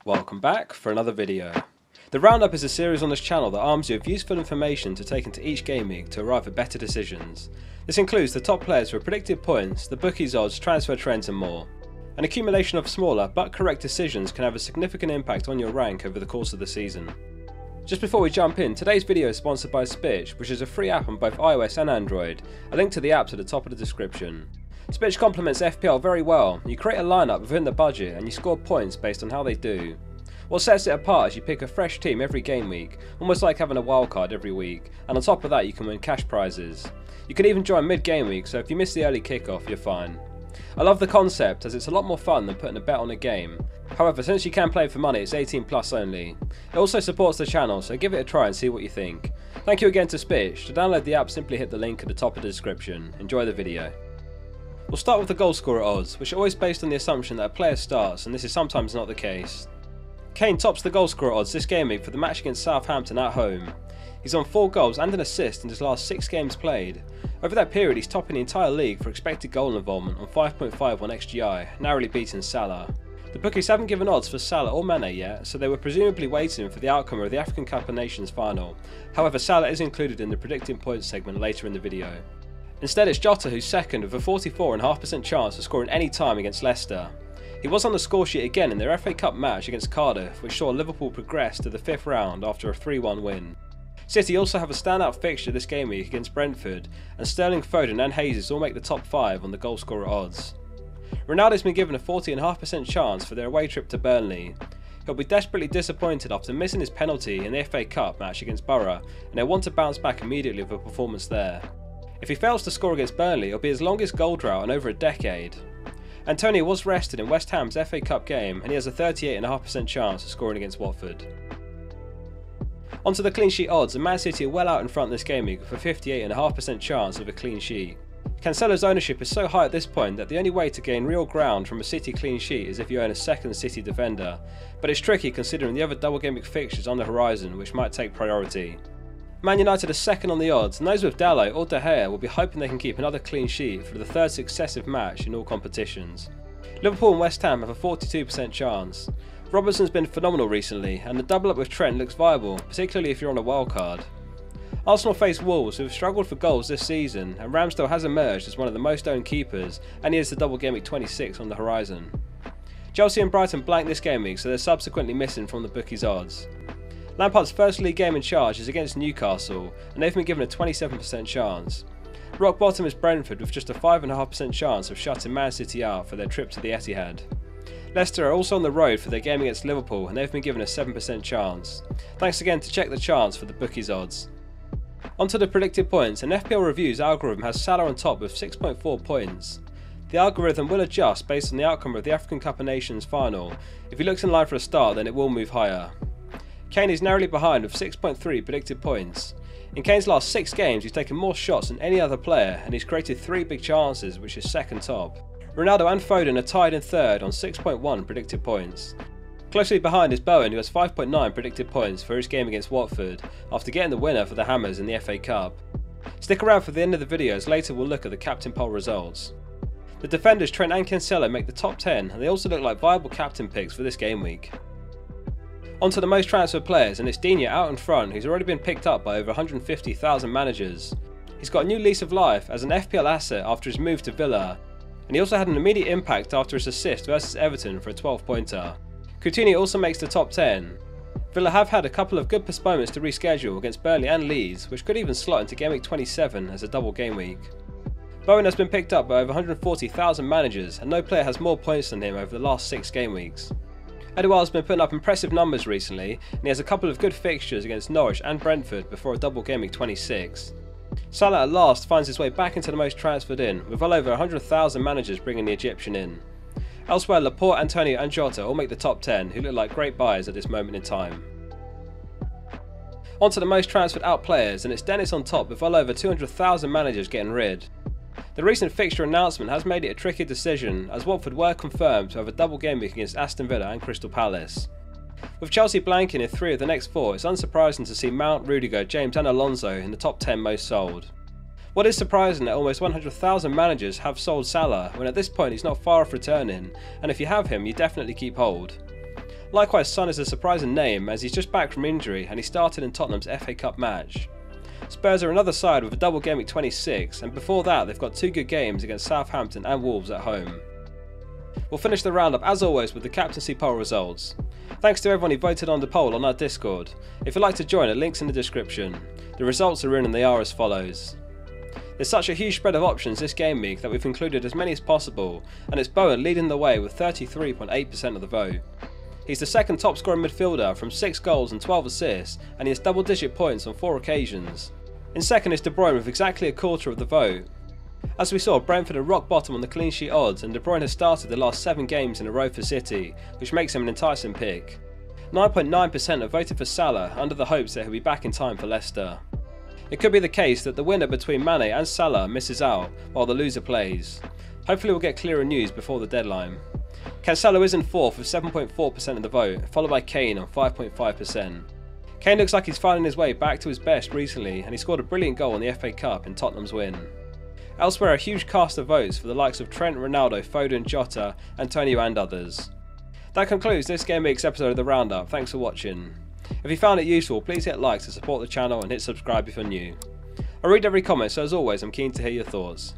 Welcome back for another video. The Roundup is a series on this channel that arms you with useful information to take into each game week to arrive at better decisions. This includes the top players for predicted points, the bookies' odds, transfer trends and more. An accumulation of smaller but correct decisions can have a significant impact on your rank over the course of the season. Just before we jump in, today's video is sponsored by Spitch, which is a free app on both iOS and Android. A link to the app's at the top of the description. Spitch complements FPL very well. You create a lineup within the budget and you score points based on how they do. What sets it apart is you pick a fresh team every game week, almost like having a wildcard every week, and on top of that you can win cash prizes. You can even join mid-game week, so if you miss the early kickoff you're fine. I love the concept as it's a lot more fun than putting a bet on a game. However, since you can play for money, it's 18 plus only. It also supports the channel, so give it a try and see what you think. Thank you again to Spitch. To download the app, simply hit the link at the top of the description. Enjoy the video. We'll start with the Goalscorer Odds, which are always based on the assumption that a player starts, and this is sometimes not the case. Kane tops the Goalscorer Odds this game week for the match against Southampton at home. He's on 4 goals and an assist in his last 6 games played. Over that period he's topping the entire league for expected goal involvement on 5.5 on XGI, narrowly beating Salah. The bookies haven't given odds for Salah or Mane yet, so they were presumably waiting for the outcome of the African Cup of Nations final. However, Salah is included in the predicted points segment later in the video. Instead it's José who's second with a 44.5% chance of scoring any time against Leicester. He was on the score sheet again in their FA Cup match against Cardiff, which saw Liverpool progress to the 5th round after a 3-1 win. City also have a standout fixture this game week against Brentford, and Sterling, Foden and Jesus all make the top 5 on the Goalscorer Odds. Ronaldo's been given a 40.5% chance for their away trip to Burnley. He'll be desperately disappointed after missing his penalty in the FA Cup match against Borough, and he'll want to bounce back immediately with a performance there. If he fails to score against Burnley, it'll be his longest goal drought in over a decade. Antonio was rested in West Ham's FA Cup game and he has a 38.5% chance of scoring against Watford. Onto the clean sheet odds, and Man City are well out in front this game week with a 58.5% chance of a clean sheet. Cancelo's ownership is so high at this point that the only way to gain real ground from a City clean sheet is if you own a second City defender, but it's tricky considering the other double game week fixtures on the horizon which might take priority. Man United are second on the odds, and those with Dalot or De Gea will be hoping they can keep another clean sheet for the 3rd successive match in all competitions. Liverpool and West Ham have a 42% chance. Robertson's been phenomenal recently, and the double up with Trent looks viable, particularly if you're on a wildcard. Arsenal face Wolves, who have struggled for goals this season, and Ramsdale has emerged as one of the most owned keepers, and he is the double game week 26 on the horizon. Chelsea and Brighton blank this game week, so they're subsequently missing from the bookies' odds. Lampard's first league game in charge is against Newcastle, and they've been given a 27% chance. Rock bottom is Brentford with just a 5.5% chance of shutting Man City out for their trip to the Etihad. Leicester are also on the road for their game against Liverpool, and they've been given a 7% chance. Thanks again to check the chance for the bookies' odds. Onto the predicted points, and FPL Review's algorithm has Salah on top with 6.4 points. The algorithm will adjust based on the outcome of the African Cup of Nations final. If he looks in line for a start, then it will move higher. Kane is narrowly behind with 6.3 predicted points. In Kane's last 6 games he's taken more shots than any other player, and he's created 3 big chances, which is second top. Ronaldo and Foden are tied in 3rd on 6.1 predicted points. Closely behind is Bowen, who has 5.9 predicted points for his game against Watford, after getting the winner for the Hammers in the FA Cup. Stick around for the end of the video as later we'll look at the Captain Pole results. The defenders Trent and Cancelo make the top 10, and they also look like viable captain picks for this game week. Onto the most transferred players, and it's Digne out in front, who's already been picked up by over 150,000 managers. He's got a new lease of life as an FPL asset after his move to Villa, and he also had an immediate impact after his assist versus Everton for a 12-pointer. Coutinho also makes the top 10. Villa have had a couple of good postponements to reschedule against Burnley and Leeds, which could even slot into Game Week 27 as a double game week. Bowen has been picked up by over 140,000 managers, and no player has more points than him over the last 6 game weeks. Edouard's been putting up impressive numbers recently, and he has a couple of good fixtures against Norwich and Brentford before a double game week 26. Salah at last finds his way back into the most transferred in, with well over 100,000 managers bringing the Egyptian in. Elsewhere, Laporte, Antonio and Jota all make the top 10, who look like great buys at this moment in time. Onto the most transferred out players, and it's Dennis on top with well over 200,000 managers getting rid. The recent fixture announcement has made it a tricky decision, as Watford were confirmed to have a double game week against Aston Villa and Crystal Palace. With Chelsea blanking in 3 of the next 4, it's unsurprising to see Mount, Rudiger, James and Alonso in the top 10 most sold. What is surprising that almost 100,000 managers have sold Salah, when at this point he's not far off returning, and if you have him you definitely keep hold. Likewise, Son is a surprising name as he's just back from injury and he started in Tottenham's FA Cup match. Spurs are another side with a double Gameweek 26, and before that they've got 2 good games against Southampton and Wolves at home. We'll finish the roundup as always with the Captaincy Pole results. Thanks to everyone who voted on the poll on our Discord. If you'd like to join it, links in the description. The results are in and they are as follows. There's such a huge spread of options this game week that we've included as many as possible, and it's Bowen leading the way with 33.8% of the vote. He's the second top scoring midfielder from 6 goals and 12 assists, and he has double digit points on 4 occasions. In second is De Bruyne with exactly a quarter of the vote. As we saw, Brentford are rock bottom on the clean sheet odds, and De Bruyne has started the last 7 games in a row for City, which makes him an enticing pick. 9.9% have voted for Salah under the hopes that he'll be back in time for Leicester. It could be the case that the winner between Mane and Salah misses out while the loser plays. Hopefully we'll get clearer news before the deadline. Cancelo is in 4th with 7.4% of the vote, followed by Kane on 5.5%. Kane looks like he's finding his way back to his best recently, and he scored a brilliant goal in the FA Cup in Tottenham's win. Elsewhere, a huge cast of votes for the likes of Trent, Ronaldo, Foden, Jota, Antonio and others. That concludes this Game Week's episode of the Roundup. Thanks for watching. If you found it useful, please hit like to support the channel and hit subscribe if you're new. I read every comment, so as always I'm keen to hear your thoughts.